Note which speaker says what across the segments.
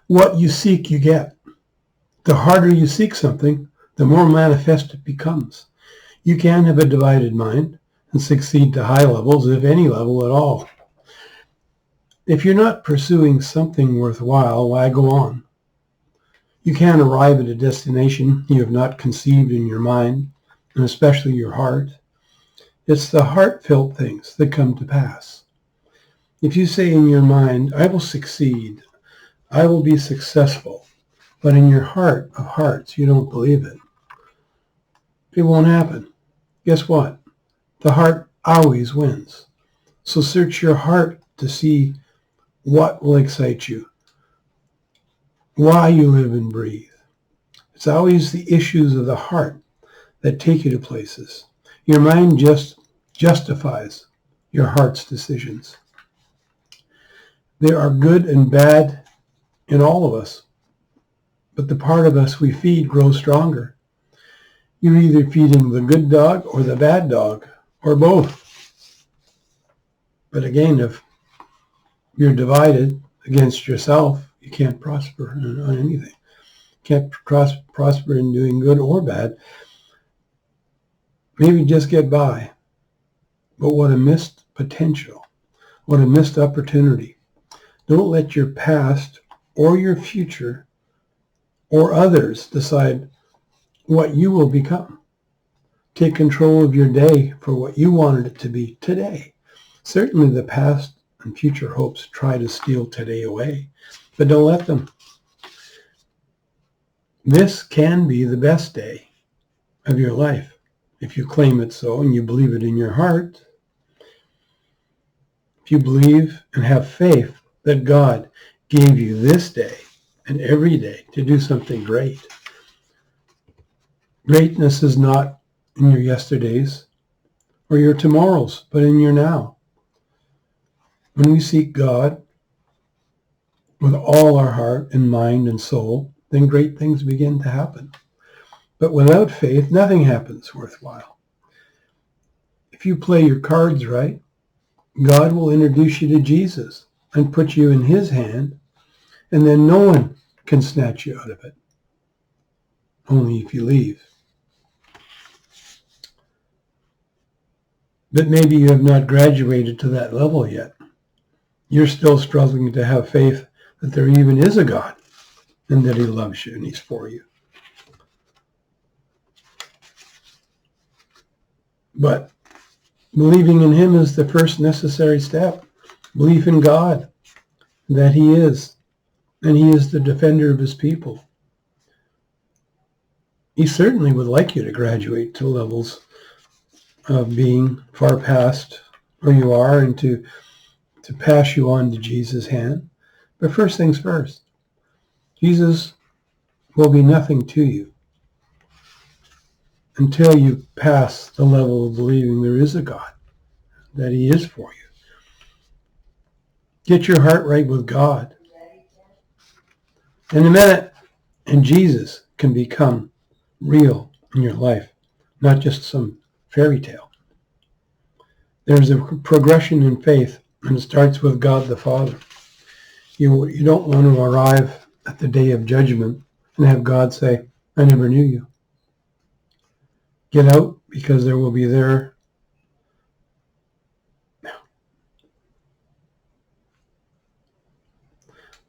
Speaker 1: What you seek, you get. The harder you seek something, the more manifest it becomes. You can have a divided mind and succeed to high levels, if any level at all. If you're not pursuing something worthwhile, why go on? You can't arrive at a destination you have not conceived in your mind, and especially your heart. It's the heartfelt things that come to pass. If you say in your mind, I will succeed, I will be successful, but in your heart of hearts you don't believe it, it won't happen. Guess what? The heart always wins. So search your heart to see what will excite you, why you live and breathe. It's always the issues of the heart that take you to places. Your mind just justifies your heart's decisions. There are good and bad in all of us, but the part of us we feed grows stronger. You're either feeding the good dog or the bad dog, or both. But again, if you're divided against yourself, you can't prosper on anything. You can't prosper in doing good or bad. Maybe just get by. But what a missed potential. What a missed opportunity. Don't let your past or your future or others decide what you will become. Take control of your day for what you wanted it to be today. Certainly the past and future hopes try to steal today away, but don't let them. This can be the best day of your life if you claim it so and you believe it in your heart. If you believe and have faith that God gave you this day and every day to do something great. Greatness is not in your yesterdays or your tomorrows, but in your now. When we seek God with all our heart and mind and soul, then great things begin to happen. But without faith, nothing happens worthwhile. If you play your cards right, God will introduce you to Jesus and put you in his hand, and then no one can snatch you out of it. Only if you leave. But maybe you have not graduated to that level yet. You're still struggling to have faith that there even is a God and that he loves you and he's for you. But believing in him is the first necessary step. Belief in God, that he is, and he is the defender of his people. He certainly would like you to graduate to levels of being far past where you are and to pass you on to Jesus' hand. But first things first, Jesus will be nothing to you until you pass the level of believing there is a God, that he is for you. Get your heart right with God. In a minute, and Jesus can become real in your life, not just some fairy tale. There's a progression in faith, and it starts with God the Father. You don't want to arrive at the day of judgment and have God say, I never knew you. Get out, because there will be there.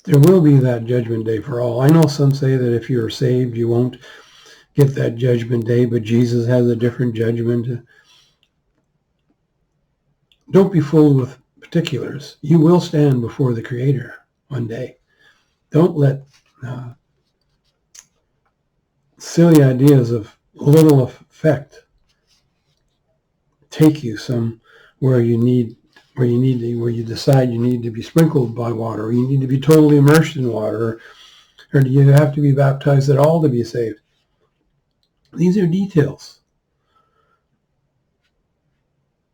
Speaker 1: There will be that judgment day for all. I know some say that if you're saved, you won't get that judgment day, but Jesus has a different judgment. Don't be fooled with particulars. You will stand before the Creator one day. Don't let silly ideas of little effect take you somewhere where you decide you need to be sprinkled by water, or you need to be totally immersed in water, or do you have to be baptized at all to be saved? These are details.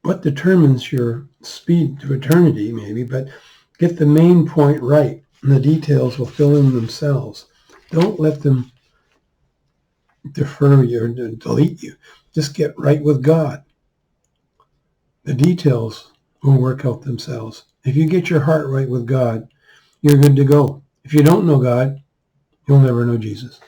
Speaker 1: What determines your speed to eternity, maybe, but get the main point right, and the details will fill in themselves. Don't let them defer you or delete you. Just get right with God. The details will work out themselves. If you get your heart right with God, you're good to go. If you don't know God, you'll never know Jesus.